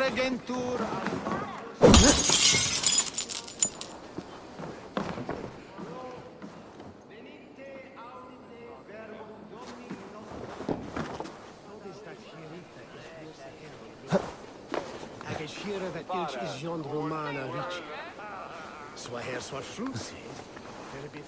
Regentur. Agashira that ilch is yond Romana rich. Swaher swat fruit seed. Very bit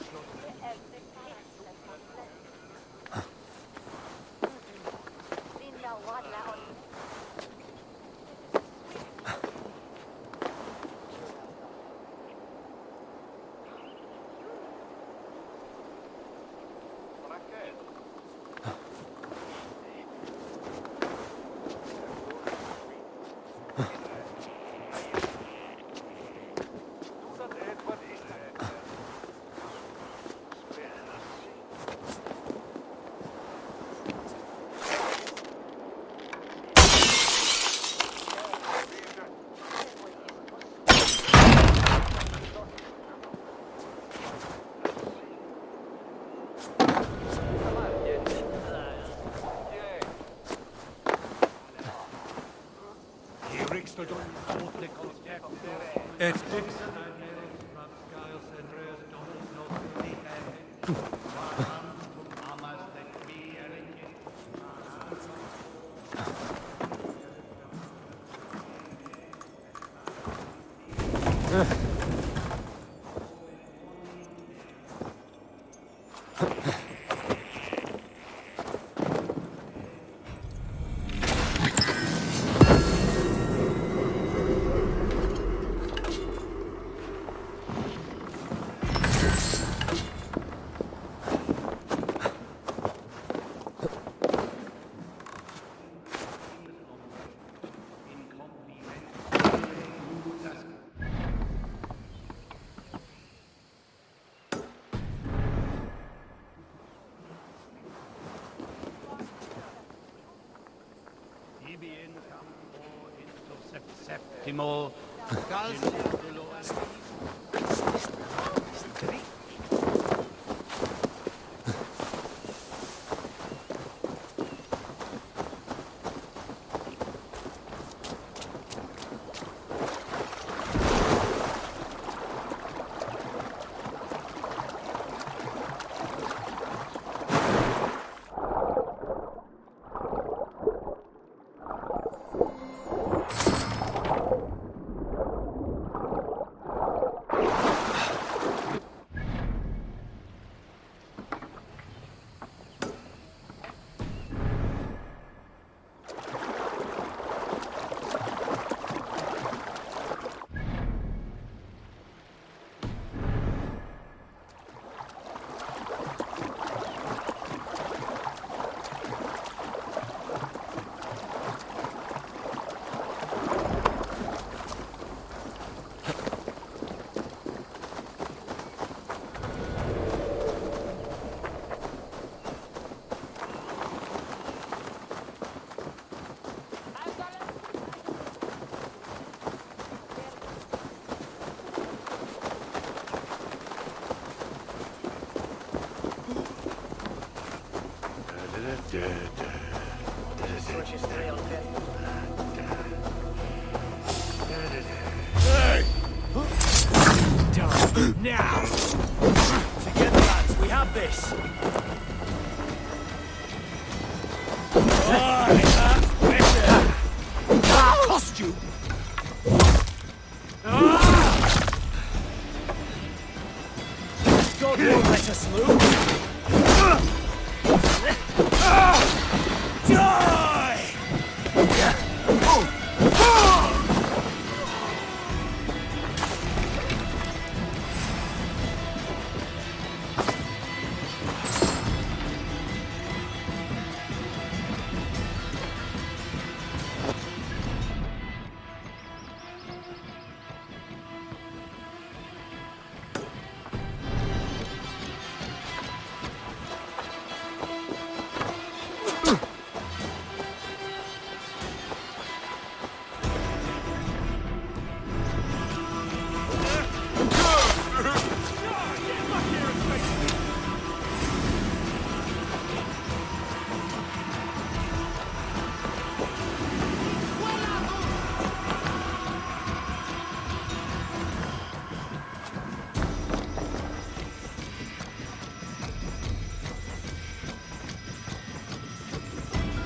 Timo. Now! Together, lads, we have this! Aye, that's better! That'll cost you! God won't let us lose! Die!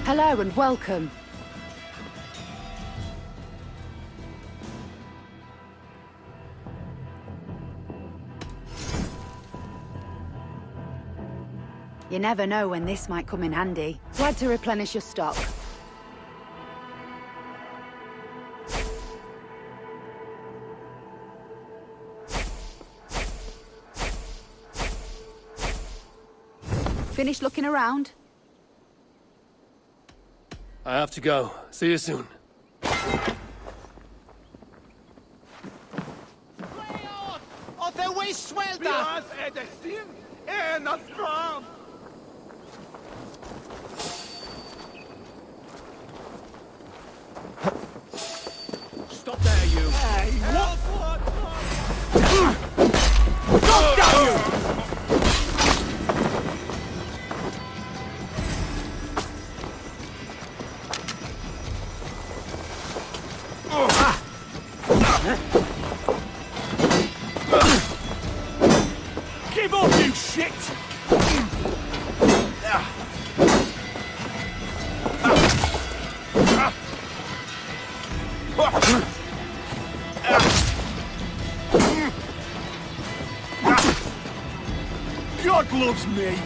Hello and welcome. You never know when this might come in handy. Glad to replenish your stock. Finished looking around? I have to go. See you soon. Of the way swelter! Stop there, you! Hey, what? Stop down, you! Give up, you shit! God loves me!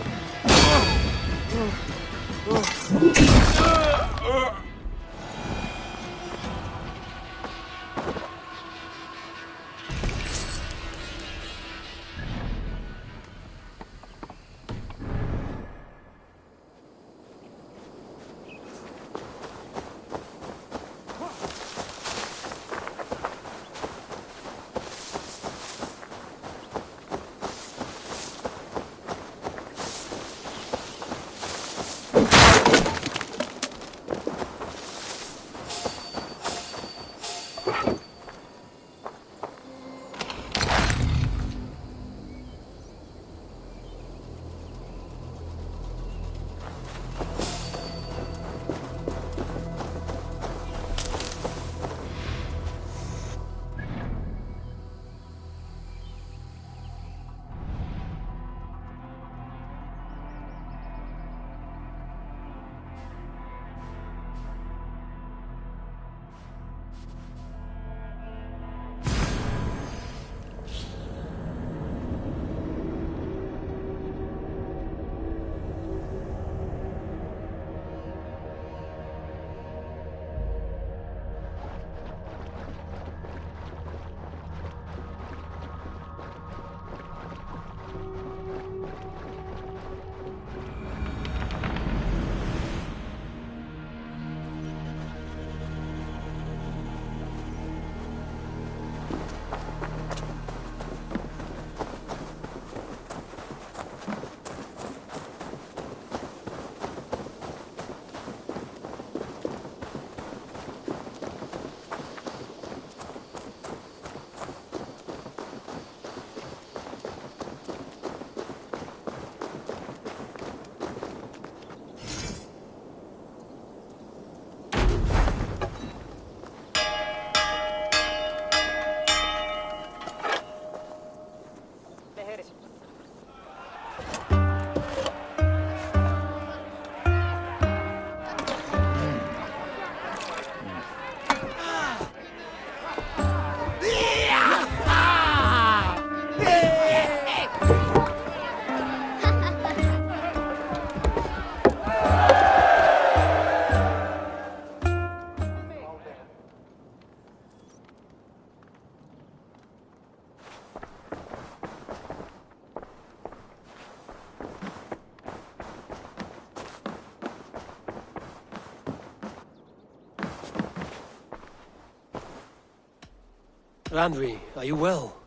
Randwi, are you well?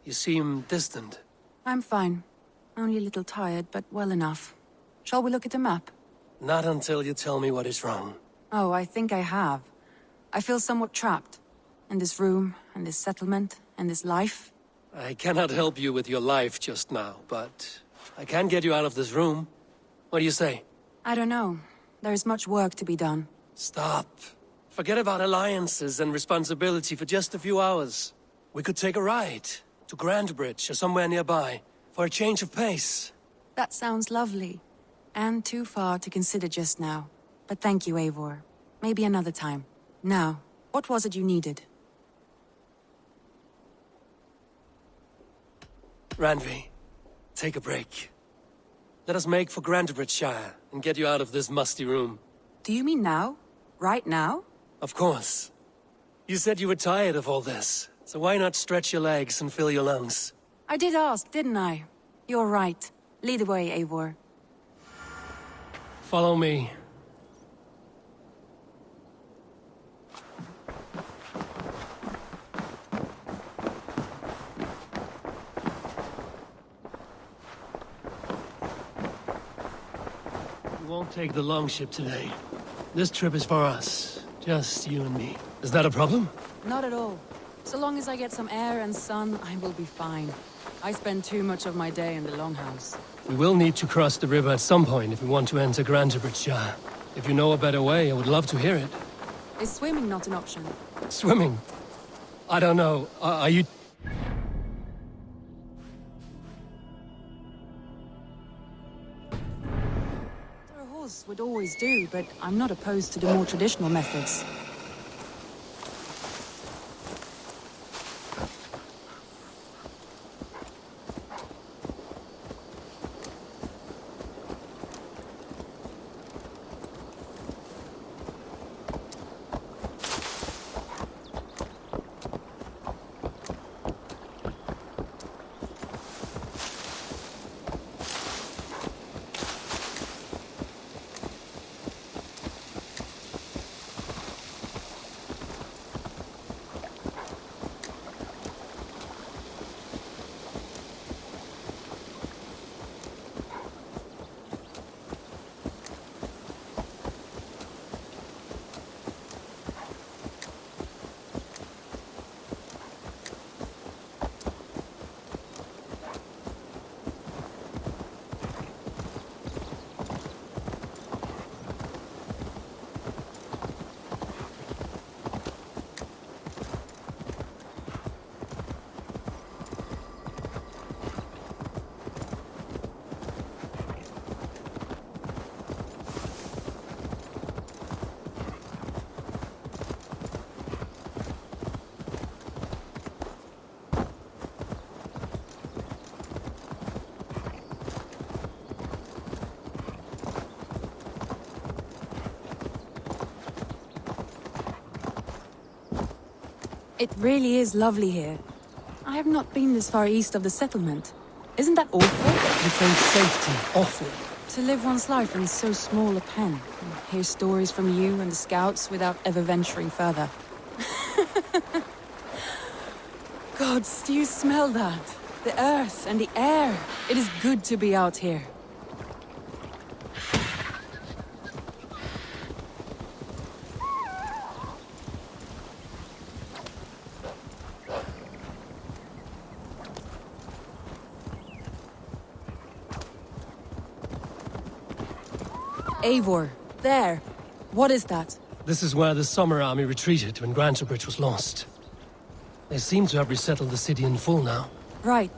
You seem distant. I'm fine. Only a little tired, but well enough. Shall we look at the map? Not until you tell me what is wrong. Oh, I think I have. I feel somewhat trapped. In this room, and this settlement, and this life. I cannot help you with your life just now, but I can get you out of this room. What do you say? I don't know. There is much work to be done. Stop. Forget about alliances and responsibility for just a few hours. We could take a ride to Grantebridge or somewhere nearby for a change of pace. That sounds lovely. And too far to consider just now. But thank you, Eivor. Maybe another time. Now, what was it you needed? Randvi, take a break. Let us make for Grantebridge and get you out of this musty room. Do you mean now? Right now? Of course. You said you were tired of all this, so why not stretch your legs and fill your lungs? I did ask, didn't I? You're right. Lead the way, Eivor. Follow me. We won't take the longship today. This trip is for us. Just you and me. Is that a problem? Not at all. So long as I get some air and sun, I will be fine. I spend too much of my day in the Longhouse. We will need to cross the river at some point if we want to enter Grantebridge. If you know a better way, I would love to hear it. Is swimming not an option? Swimming? I don't know. Are you... A horse would always do, but I'm not opposed to the more traditional methods. It really is lovely here. I have not been this far east of the settlement. Isn't that awful? You think safety awful? To live one's life in so small a pen, and hear stories from you and the scouts without ever venturing further. Gods, do you smell that? The earth and the air. It is good to be out here. Eivor, there. What is that? This is where the Summer Army retreated when Grantebridge was lost. They seem to have resettled the city in full now. Right.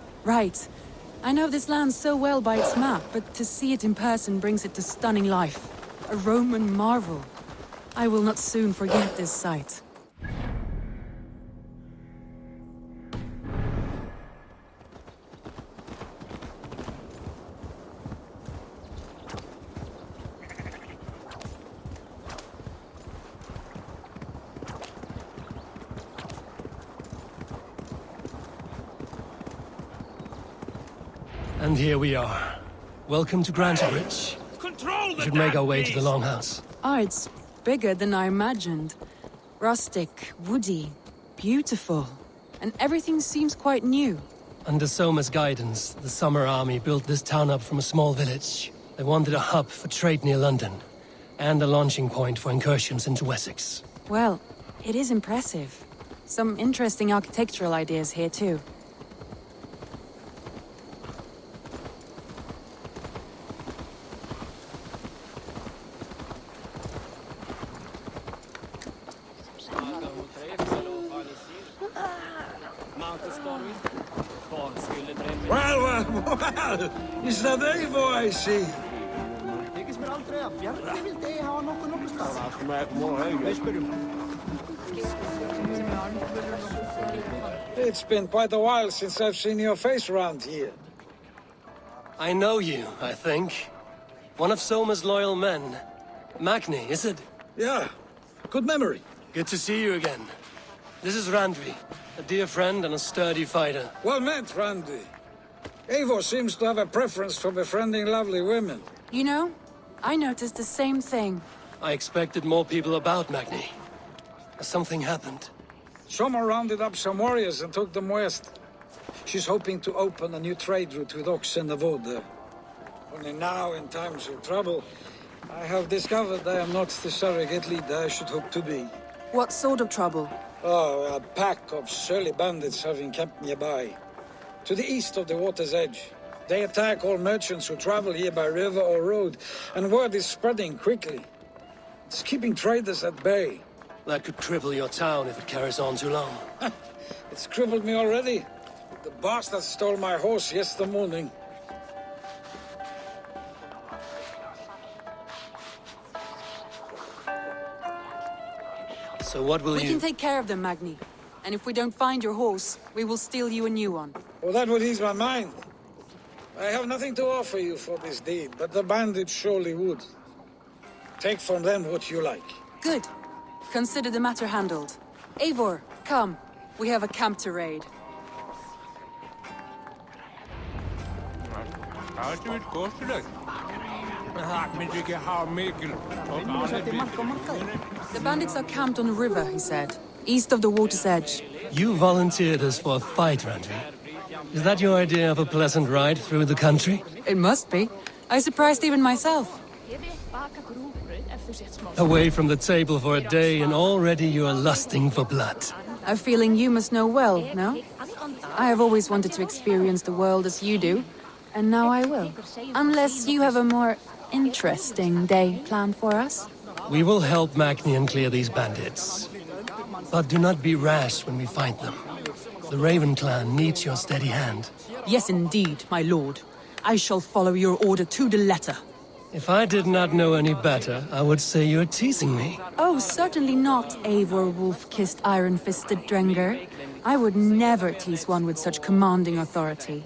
I know this land so well by its map, but to see it in person brings it to stunning life. A Roman marvel. I will not soon forget this sight. And here we are. Welcome to Grantebridge. Control the We should make our way damn to the Longhouse. Ah, it's bigger than I imagined. Rustic, woody, beautiful. And everything seems quite new. Under Soma's guidance, the Summer Army built this town up from a small village. They wanted a hub for trade near London, and a launching point for incursions into Wessex. Well, it is impressive. Some interesting architectural ideas here too. Well, is that Eivor I see? It's been quite a while since I've seen your face around here. I know you, I think. One of Soma's loyal men. Magni, is it? Yeah, good memory. Good to see you again. This is Randvi, a dear friend and a sturdy fighter. Well met, Randvi. Eivor seems to have a preference for befriending lovely women. You know, I noticed the same thing. I expected more people about Magni. Has something happened? Soma rounded up some warriors and took them west. She's hoping to open a new trade route with Oxeneforda. Only now, in times of trouble, I have discovered I am not the surrogate leader I should hope to be. What sort of trouble? Oh, a pack of surly bandits have encamped nearby. To the east of the water's edge. They attack all merchants who travel here by river or road, and word is spreading quickly. It's keeping traders at bay. That could cripple your town if it carries on too long. It's crippled me already. The bastard stole my horse yesterday morning. So what will We you... can take care of them, Magni. And if we don't find your horse, we will steal you a new one. Well, that would ease my mind. I have nothing to offer you for this deed, but the bandits surely would. Take from them what you like. Good. Consider the matter handled. Eivor, come. We have a camp to raid. The bandits are camped on a river, he said. East of the water's edge. You volunteered us for a fight, Randvi. Is that your idea of a pleasant ride through the country? It must be. I surprised even myself. Away from the table for a day and already you are lusting for blood. A feeling you must know well, no? I have always wanted to experience the world as you do, and now I will. Unless you have a more interesting day planned for us. We will help Magni and clear these bandits. But do not be rash when we find them. The Raven clan needs your steady hand. Yes, indeed, my lord. I shall follow your order to the letter. If I did not know any better, I would say you're teasing me. Oh, certainly not, Eivor wolf-kissed iron-fisted Tryggr. I would never tease one with such commanding authority.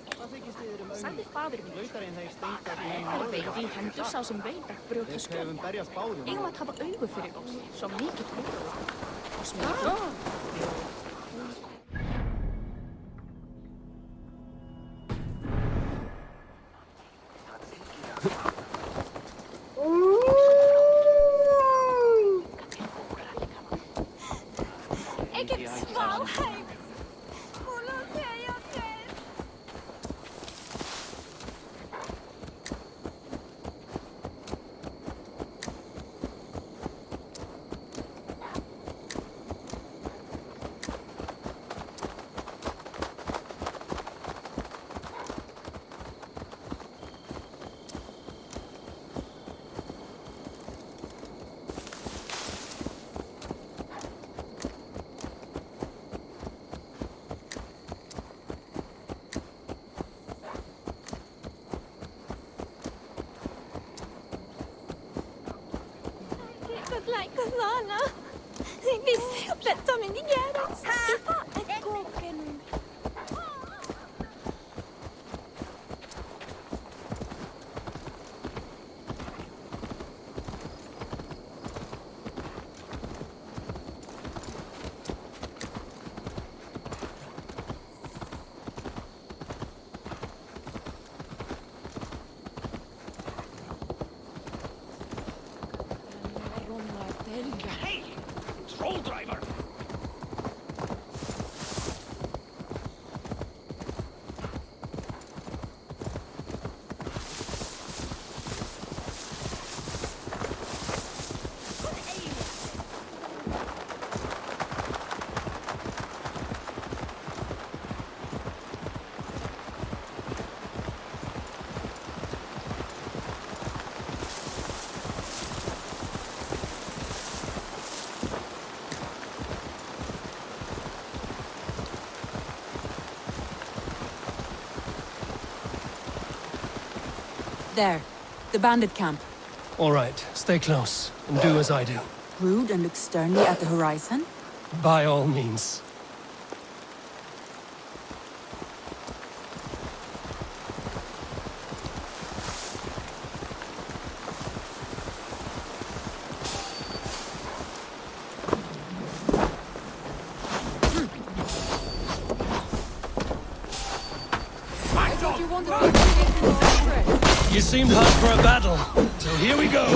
There, the bandit camp. All right, stay close, and do as I do. Rude and look sternly at the horizon? By all means. You seemed hot for a battle, so here we go.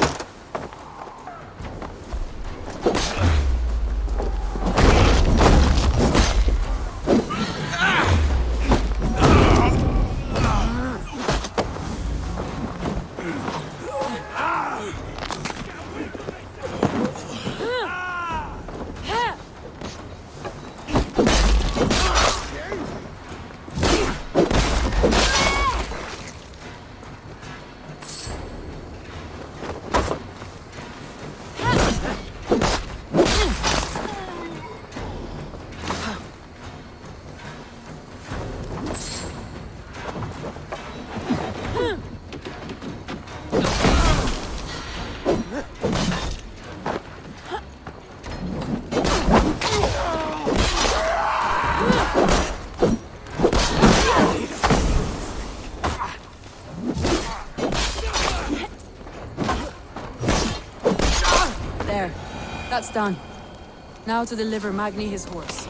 That's done. Now to deliver Magni his horse.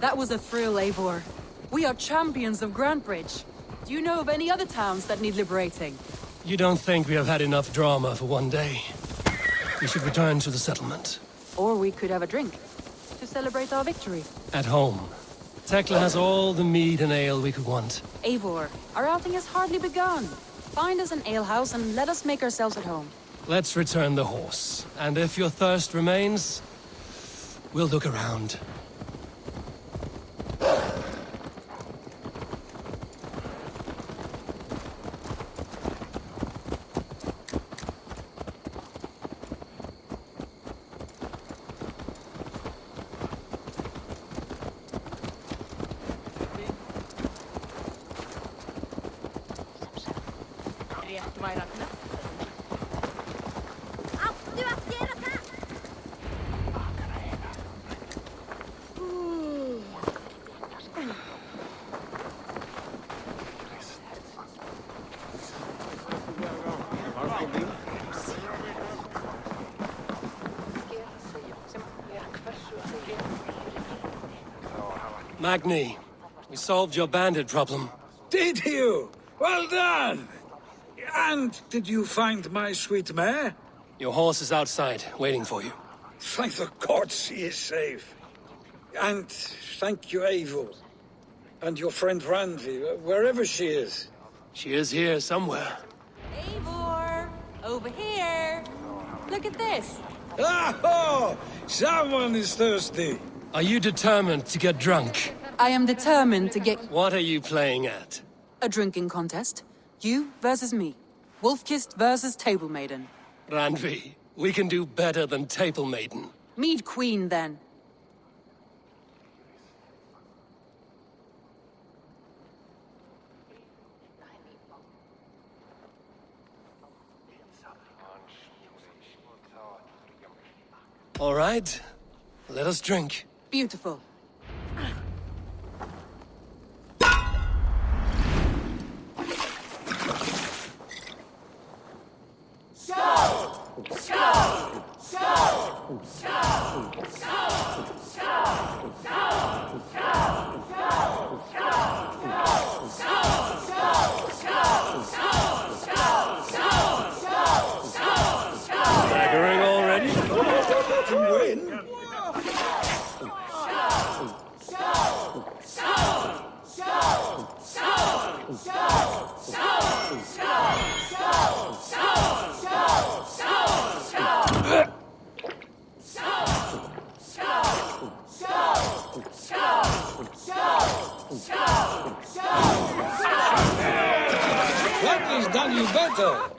That was a thrill, Eivor. We are champions of Grantebridge. Do you know of any other towns that need liberating? You don't think we have had enough drama for one day? We should return to the settlement. Or we could have a drink, to celebrate our victory. At home. Tekla has all the mead and ale we could want. Eivor, our outing has hardly begun. Find us an alehouse and let us make ourselves at home. Let's return the horse. And if your thirst remains, we'll look around. Magni, we solved your bandit problem. Did you? Well done! And did you find my sweet mare? Your horse is outside, waiting for you. Thank the gods he is safe. And thank you, Eivor. And your friend Randvi, wherever she is. She is here somewhere. Eivor! Over here! Look at this! Oh! Someone is thirsty! Are you determined to get drunk? I am determined to get What are you playing at? a drinking contest. You versus me. Wolf-kissed versus Table Maiden. Randvi, we can do better than Table Maiden. Mead Queen, then. All right. Let us drink. Beautiful. Staggering already? That has done you better.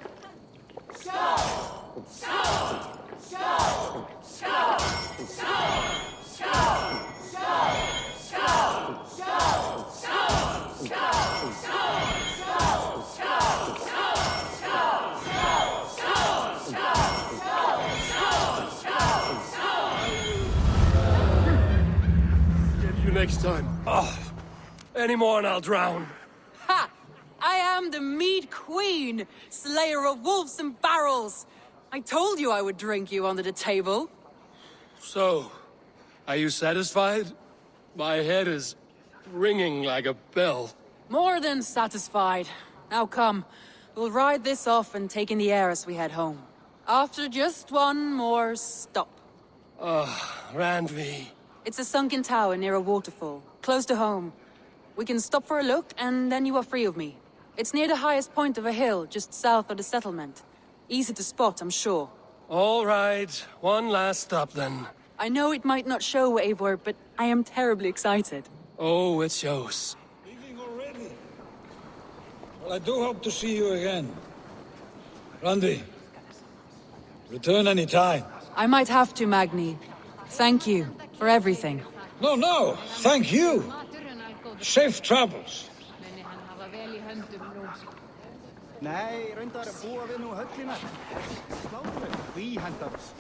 Get you next time. Oh, any more and I'll drown. Ha! I am the mead queen, slayer of wolves and barrels. I told you I would drink you under the table. So, are you satisfied? My head is ringing like a bell. More than satisfied. Now come, we'll ride this off and take in the air as we head home. After just one more stop. Randvi. It's a sunken tower near a waterfall, close to home. We can stop for a look, and then you are free of me. It's near the highest point of a hill, just south of the settlement. Easy to spot, I'm sure. All right, one last stop then. I know it might not show, Eivor, but I am terribly excited. Oh, it shows. Leaving already? Well, I do hope to see you again. Randvi, return any time. I might have to, Magni. Thank you for everything. No, thank you. Safe travels. Nei, reyndar búa við nú höllina. Slátur, hví hendar oss.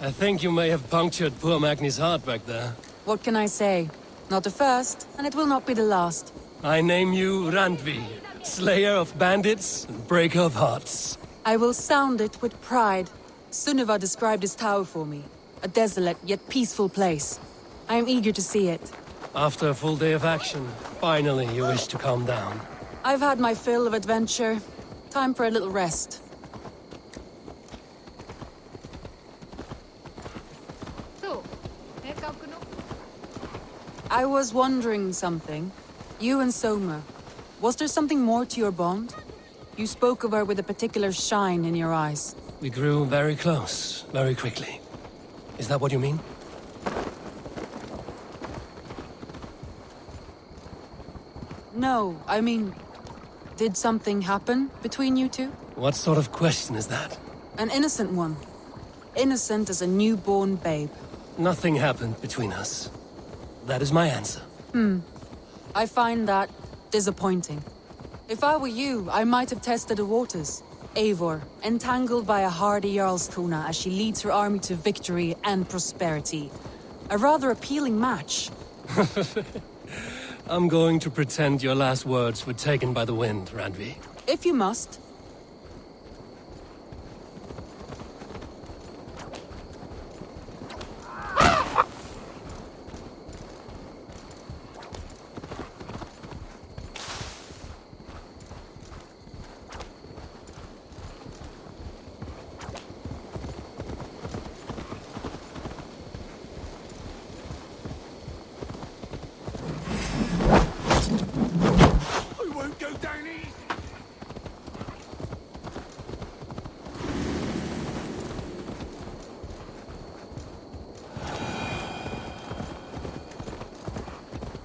I think you may have punctured poor Magni's heart back there. What can I say? Not the first, and it will not be the last. I name you Randvi, slayer of bandits and breaker of hearts. I will sound it with pride. Sunniva described this tower for me. A desolate yet peaceful place. I am eager to see it. After a full day of action, finally you wish to calm down. I've had my fill of adventure. Time for a little rest. I was wondering something. You and Soma. Was there something more to your bond? You spoke of her with a particular shine in your eyes. We grew very close, very quickly. Is that what you mean? No, I mean... Did something happen between you two? What sort of question is that? An innocent one. Innocent as a newborn babe. Nothing happened between us. That is my answer. I find that disappointing. If I were you, I might have tested the waters. Eivor, entangled by a hardy Jarlskona as she leads her army to victory and prosperity. A rather appealing match. I'm going to pretend your last words were taken by the wind, Randvi. If you must.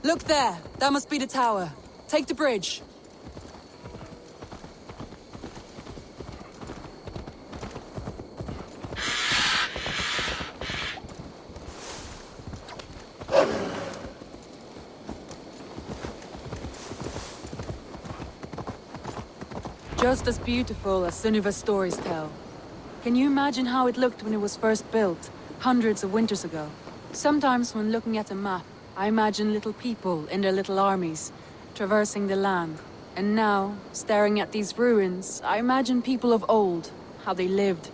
Look there! That must be the tower. Take the bridge. Just as beautiful as Sunniva's stories tell. Can you imagine how it looked when it was first built, hundreds of winters ago? Sometimes when looking at a map, I imagine little people in their little armies, traversing the land. And now, staring at these ruins, I imagine people of old, how they lived,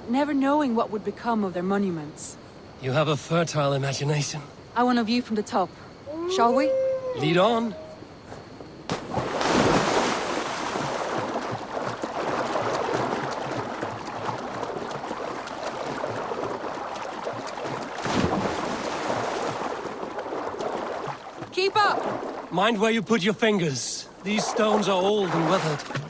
never knowing what would become of their monuments. You have a fertile imagination. I want a view from the top. Shall we? Lead on. Keep up! Mind where you put your fingers. These stones are old and weathered.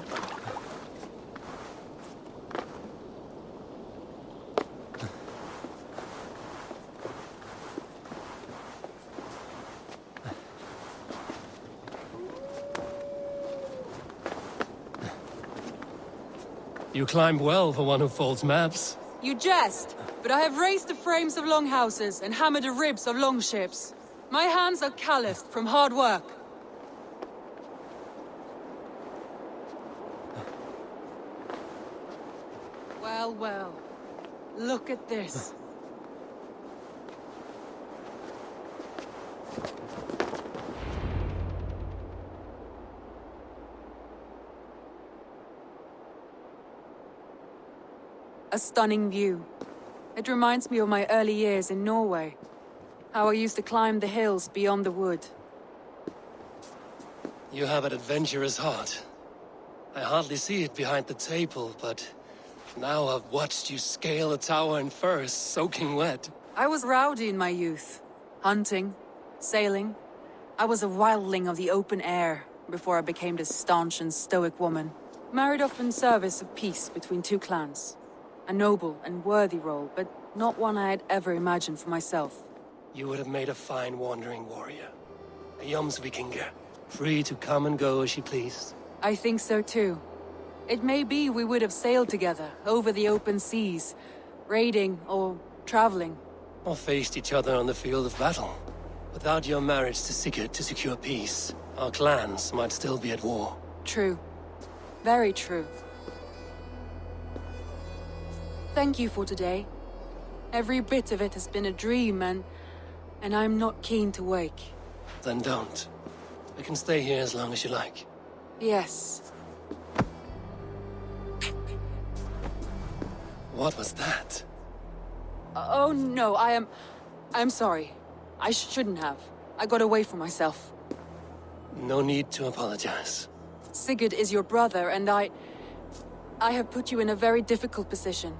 You climb well for one who folds maps. You jest, but I have raised the frames of longhouses and hammered the ribs of longships. My hands are calloused from hard work. Well, well. Look at this. A stunning view. It reminds me of my early years in Norway. How I used to climb the hills beyond the wood. You have an adventurous heart. I hardly see it behind the table, but now I've watched you scale a tower in furs, soaking wet. I was rowdy in my youth. Hunting, sailing. I was a wildling of the open air before I became this staunch and stoic woman. Married off in service of peace between two clans. A noble and worthy role, but not one I had ever imagined for myself. You would have made a fine wandering warrior. A Jomsvikinger, free to come and go as you pleased. I think so too. It may be we would have sailed together, over the open seas, raiding or traveling. Or faced each other on the field of battle. Without your marriage to Sigurd to secure peace, our clans might still be at war. True. Very true. Thank you for today. Every bit of it has been a dream, and I'm not keen to wake. Then don't. We can stay here as long as you like. Yes. What was that? Oh no, I'm sorry. I shouldn't have. I got away from myself. No need to apologize. Sigurd is your brother, and I have put you in a very difficult position.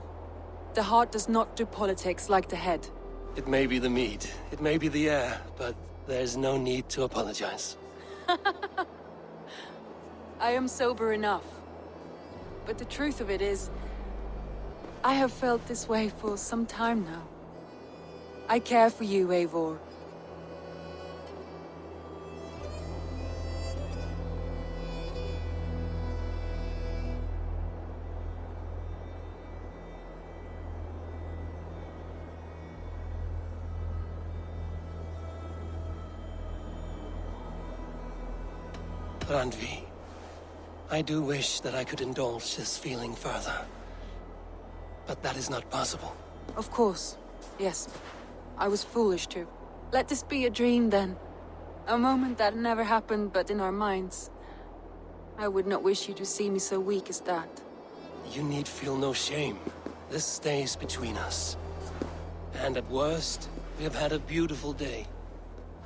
The heart does not do politics like the head. It may be the meat, it may be the air, but there's no need to apologize. I am sober enough. But the truth of it is, I have felt this way for some time now. I care for you, Eivor. Randvi, I do wish that I could indulge this feeling further. But that is not possible. Of course. Yes. I was foolish too. Let this be a dream then. A moment that never happened but in our minds. I would not wish you to see me so weak as that. You need feel no shame. This stays between us. And at worst, we have had a beautiful day.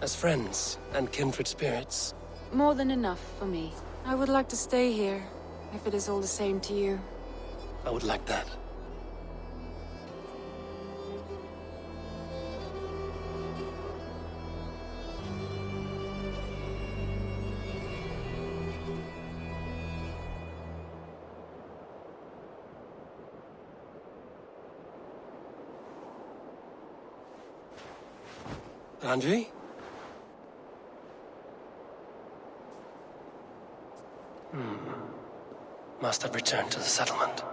As friends and kindred spirits. More than enough for me. I would like to stay here, if it is all the same to you. I would like that. Randvi? must have returned to the settlement.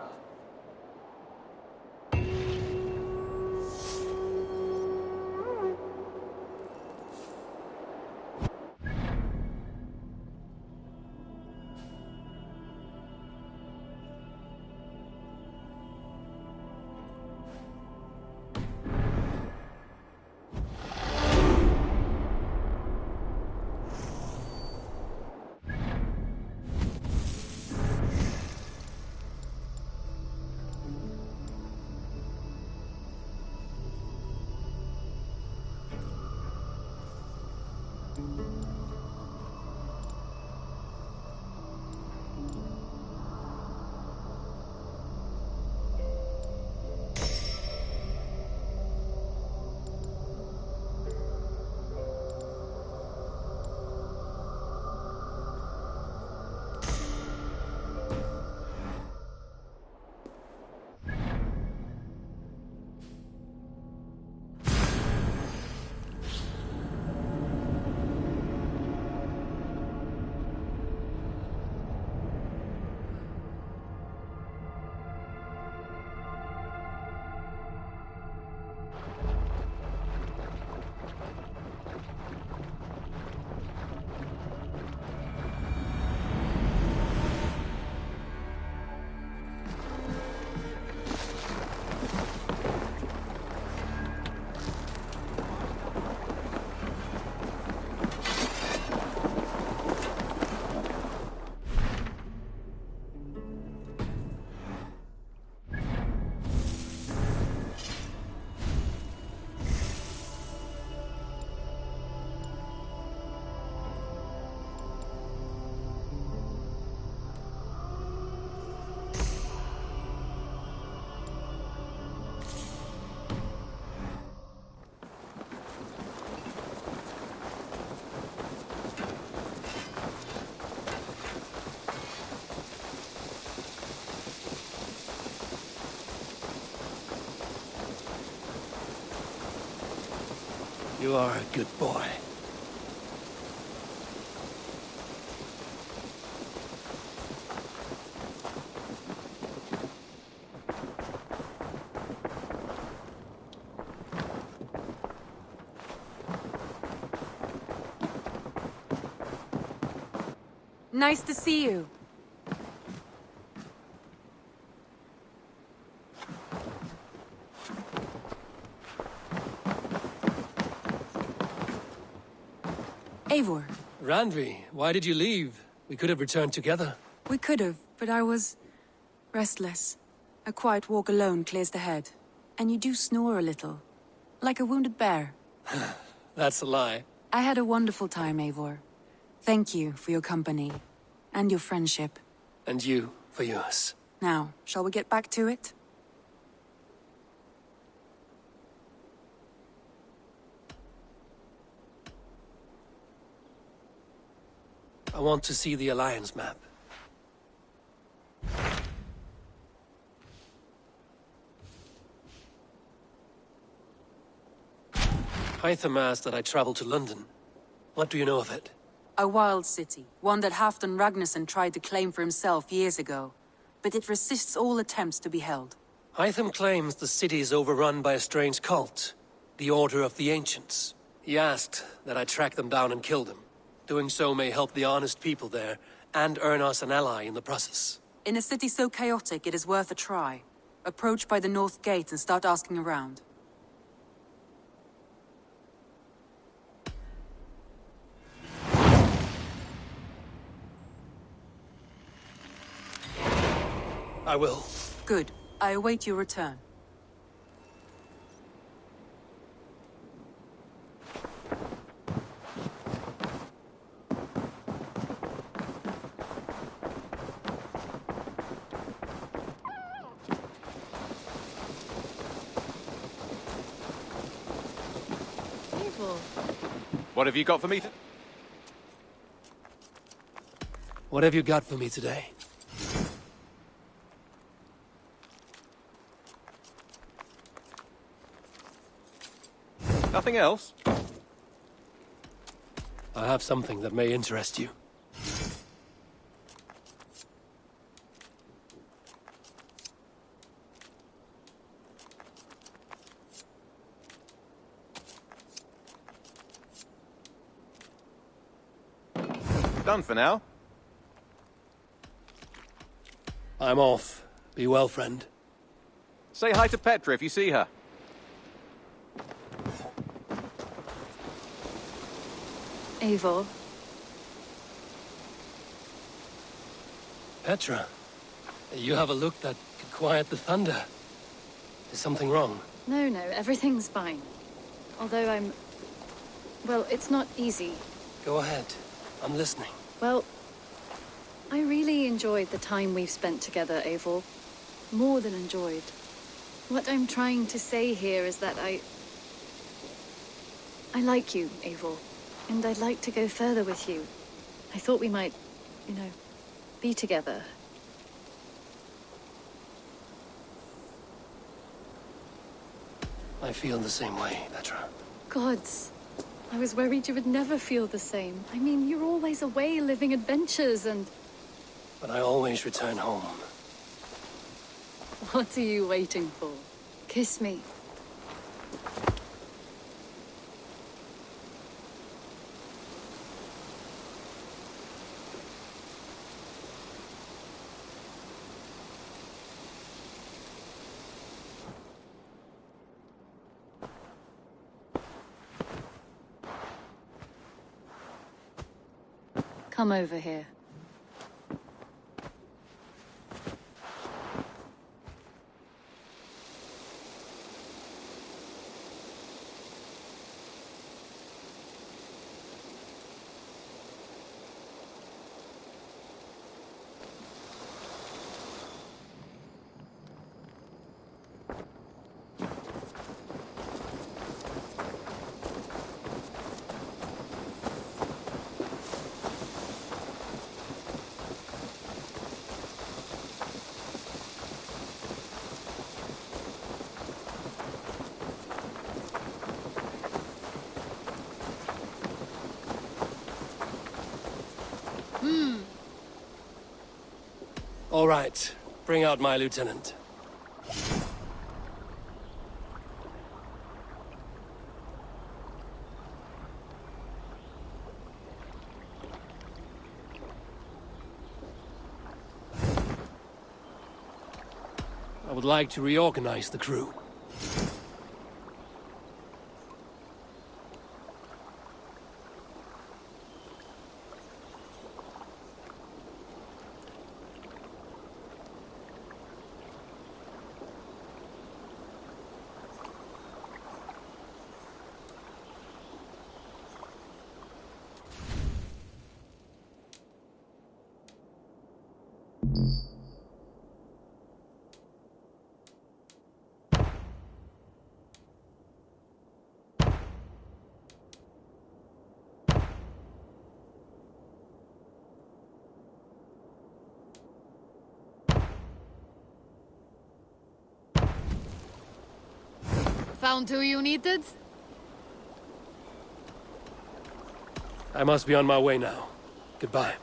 You are a good boy. Nice to see you. Eivor. Randvi, why did you leave? We could have returned together. We could have, but I was restless. A quiet walk alone clears the head. And you do snore a little. Like a wounded bear. That's a lie. I had a wonderful time, Eivor. Thank you for your company. And your friendship. And you for yours. Now, shall we get back to it? I want to see the Alliance map. Hytham asked that I travel to London. What do you know of it? A wild city, one that Halfdan Ragnarsson tried to claim for himself years ago. But it resists all attempts to be held. Hytham claims the city is overrun by a strange cult, the Order of the Ancients. He asked that I track them down and kill them. Doing so may help the honest people there, and earn us an ally in the process. In a city so chaotic, it is worth a try. Approach by the North Gate and start asking around. I will. Good. I await your return. What have you got for me? What have you got for me today? Nothing else? I have something that may interest you. Done for now. I'm off. Be well, friend. Say hi to Petra if you see her. Eivor. Petra, you have a look that could quiet the thunder. Is something wrong? No, everything's fine. Although well, it's not easy. Go ahead. I'm listening. Well, I really enjoyed the time we've spent together, Eivor. More than enjoyed. What I'm trying to say here is that I like you, Eivor. And I'd like to go further with you. I thought we might, be together. I feel the same way, Petra. Gods. I was worried you would never feel the same. I mean, you're always away living adventures and... But I always return home. What are you waiting for? Kiss me. Come over here. All right. Bring out my lieutenant. I would like to reorganize the crew. Found who you needed? I must be on my way now. Goodbye.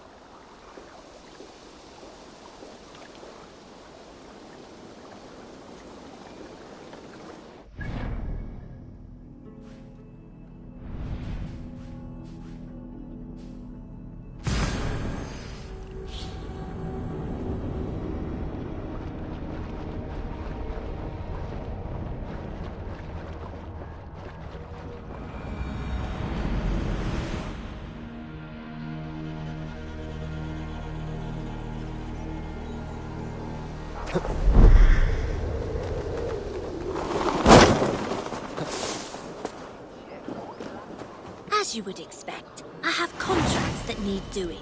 As you would expect, I have contracts that need doing.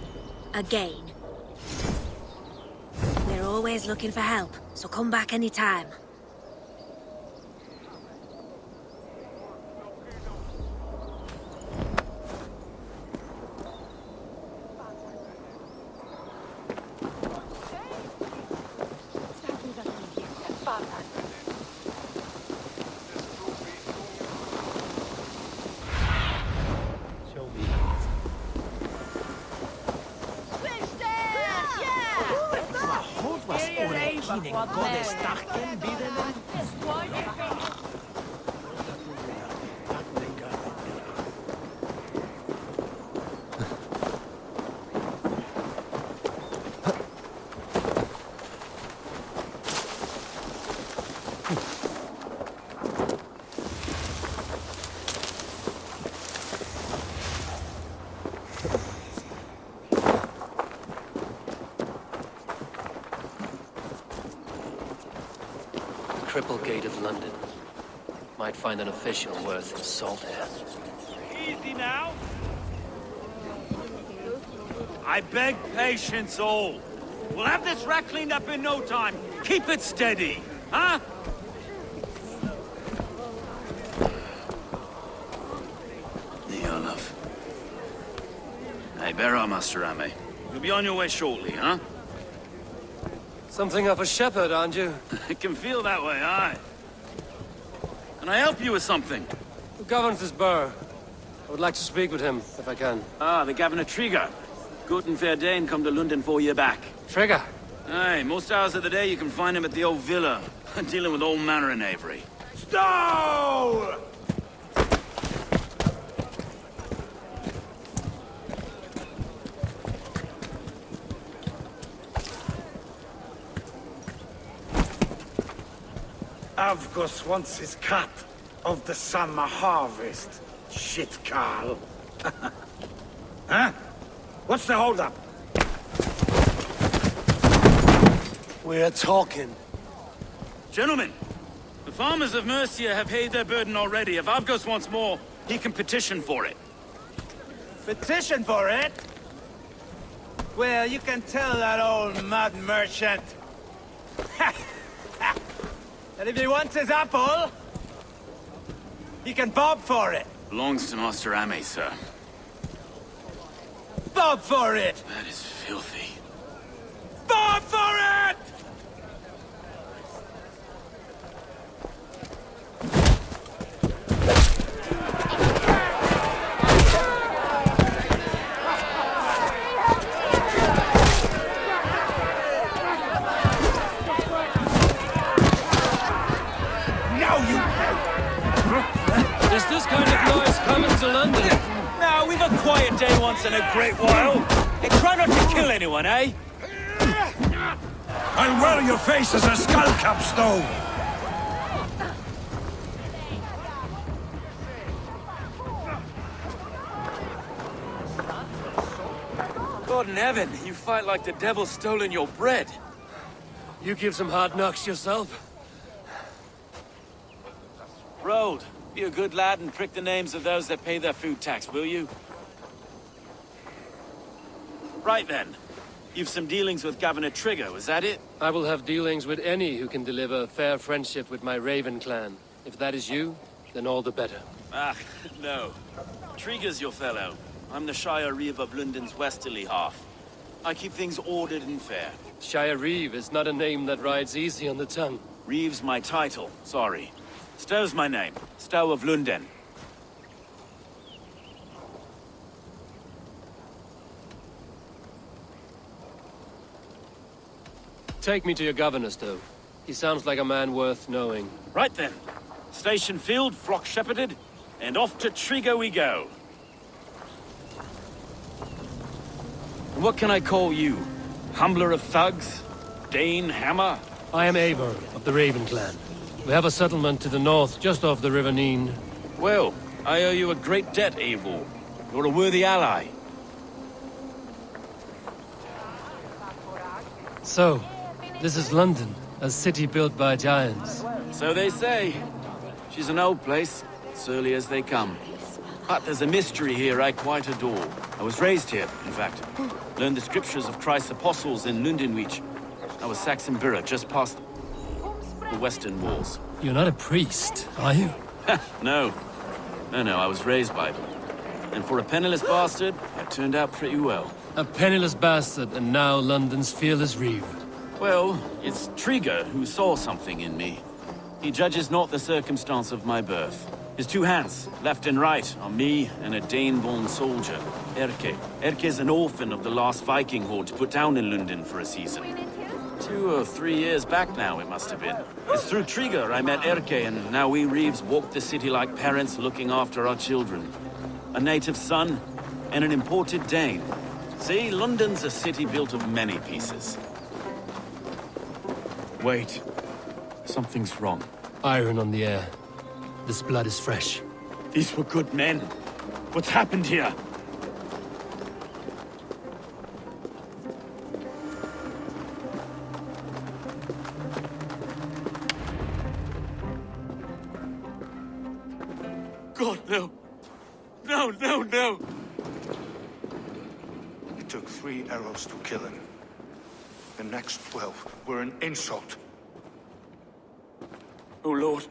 Again. We're always looking for help, so come back anytime. Cripplegate of London. Might find an official worth his salt here. Easy now. I beg patience, all. We'll have this wreck cleaned up in no time. Keep it steady, huh? Neolov. Hey, bear up, Master Ame. You'll be on your way shortly, huh? Something of a shepherd, aren't you? It can feel that way, aye. Can I help you with something? Who governs this burr? I would like to speak with him, if I can. Ah, the Governor Tryggr. Good and fair Dane come to Lunden 4 year back. Tryggr? Aye, most hours of the day you can find him at the old villa, dealing with all manner of knavery. Stow! Avgos wants his cut of the summer harvest. Shit, Carl. Huh? What's the holdup? We're talking. Gentlemen, the farmers of Mercia have paid their burden already. If Avgos wants more, he can petition for it. Petition for it? Well, you can tell that old mud merchant. And if he wants his apple, he can bob for it. Belongs to Master Ame, sir. Bob for it! That is filthy. Bob for it! Is this kind of noise coming to London? Now, we've a quiet day once in a great while. And try not to kill anyone, eh? I'll wear your face as a skull capstone! God in heaven, you fight like the devil stolen your bread. You give some hard knocks yourself? Road, be a good lad and prick the names of those that pay their food tax, will you? Right then. You've some dealings with Governor Tryggr, is that it? I will have dealings with any who can deliver fair friendship with my Raven clan. If that is you, then all the better. Ah, no. Tryggr's your fellow. I'm the Shire Reeve of Lunden's westerly half. I keep things ordered and fair. Shire Reeve is not a name that rides easy on the tongue. Reeve's my title, sorry. Stow's my name. Stow of Lunden. Take me to your governor, Stow. He sounds like a man worth knowing. Right then. Station filled, flock shepherded, and off to Tryggr we go. And what can I call you? Humbler of thugs? Dane Hammer? I am Eivor of the Raven clan. We have a settlement to the north, just off the River Neen. Well, I owe you a great debt, Eivor. You're a worthy ally. So, this is London, a city built by giants. So they say. She's an old place, surly as they come. But there's a mystery here I quite adore. I was raised here, in fact. Learned the scriptures of Christ's apostles in Lundinwich. I was Saxon Borough, just past the western walls. You're not a priest, are you? No. No, I was raised by them. And for a penniless bastard, I turned out pretty well. A penniless bastard, and now London's fearless reeve. Well, it's Tryggr who saw something in me. He judges not the circumstance of my birth. His two hands, left and right, are me and a Dane-born soldier, Erke. Erke's an orphan of the last Viking horde put down in Lunden for a season. 2 or 3 years back now, it must have been. It's through Tryggr I met Erke, and now we Reeves walk the city like parents looking after our children. A native son, and an imported Dane. See, London's a city built of many pieces. Wait. Something's wrong. Iron on the air. This blood is fresh. These were good men. What's happened here? God, no. No, no, no! It took 3 arrows to kill him. The next 12 were an insult. O Lord,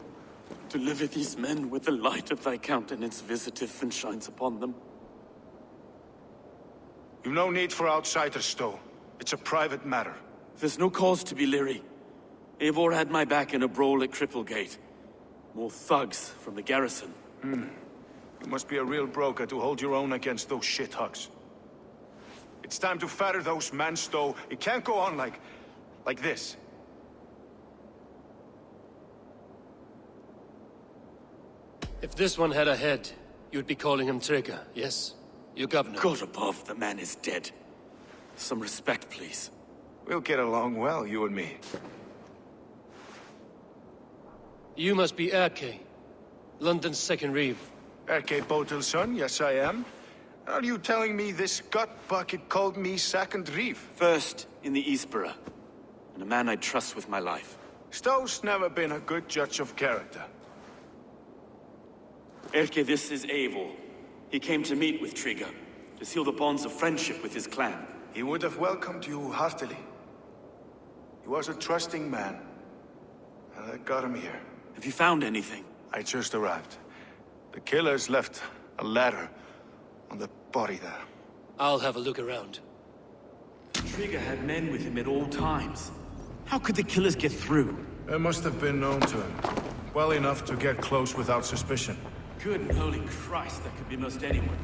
deliver these men with the light of thy countenance visitive and shines upon them. You've no need for outsiders, though. It's a private matter. There's no cause to be leery. Eivor had my back in a brawl at Cripplegate. More thugs from the garrison. You must be a real broker to hold your own against those shithugs. It's time to fetter those men, though. It can't go on like this. If this one had a head, you'd be calling him Tryggr, yes? Your governor. God above, the man is dead. Some respect, please. We'll get along well, you and me. You must be Erke, London's second reeve. Erke Botel's son, yes I am. Are you telling me this gut bucket called me second reeve? First in the Eastborough, and a man I trust with my life. Stow's never been a good judge of character. Erke, this is Eivor. He came to meet with Tryggr, to seal the bonds of friendship with his clan. He would have welcomed you heartily. He was a trusting man. And I got him here. Have you found anything? I just arrived. The killers left a ladder on the body there. I'll have a look around. Tryggr had men with him at all times. How could the killers get through? They must have been known to him. Well enough to get close without suspicion. Good and holy Christ, that could be most anyone.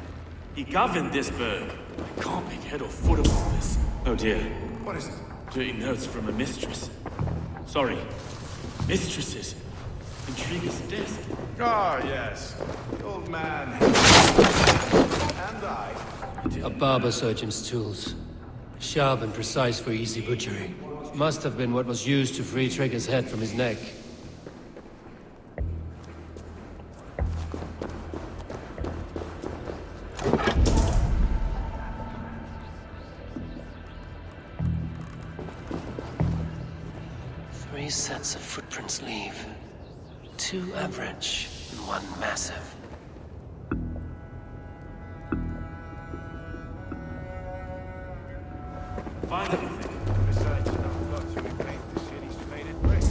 He governed this burg. I can't make head or foot of all this. Oh dear. What is it? Dirty notes from a mistress. Sorry. Mistresses. In Tryggr's desk. Ah, yes. The old man. And I. A barber surgeon's tools. Sharp and precise for easy butchery. Must have been what was used to free Tryggr's head from his neck. Three sets of footprints leave. 2 average and 1 massive. Find anything? Besides, now got to repaint the city's faded brick.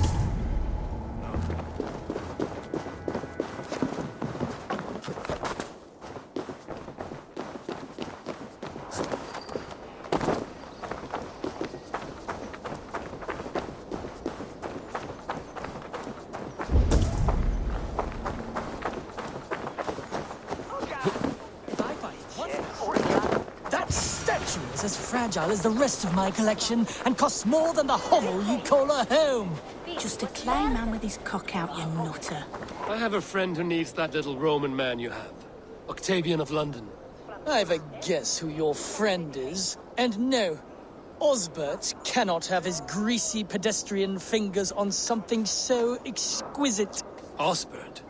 That statue is as fragile as the rest of my collection and costs more than the hovel you call a home. Just a clay man with his cock out, you nutter. I have a friend who needs that little Roman man you have. Octavian of London. I've a guess who your friend is. And no, Osbert cannot have his greasy pedestrian fingers on something so exquisite. Osbert?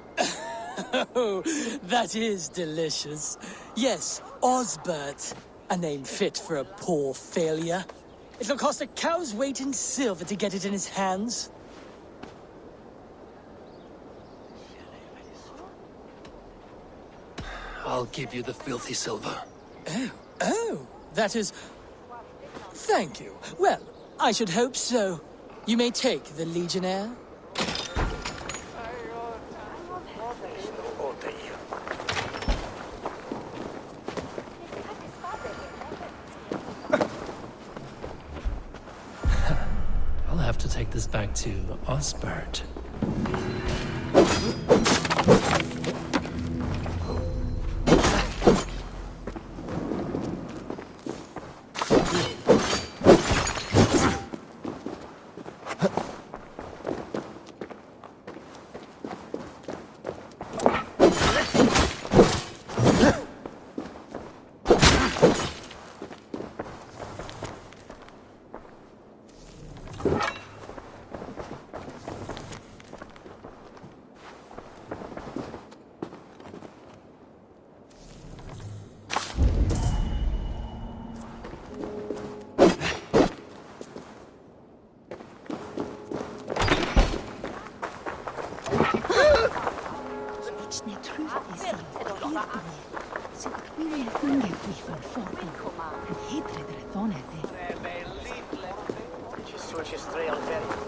Oh, that is delicious. Yes, Osbert. A name fit for a poor failure. It'll cost a cow's weight in silver to get it in his hands. I'll give you the filthy silver. Oh, that is... Thank you. Well, I should hope so. You may take the Legionnaire. I'll have to take this back to Osbert. Ne truth is sealed, fear so that we may hunger before fortune, and hatred rethoneth it. Ci suci strail very.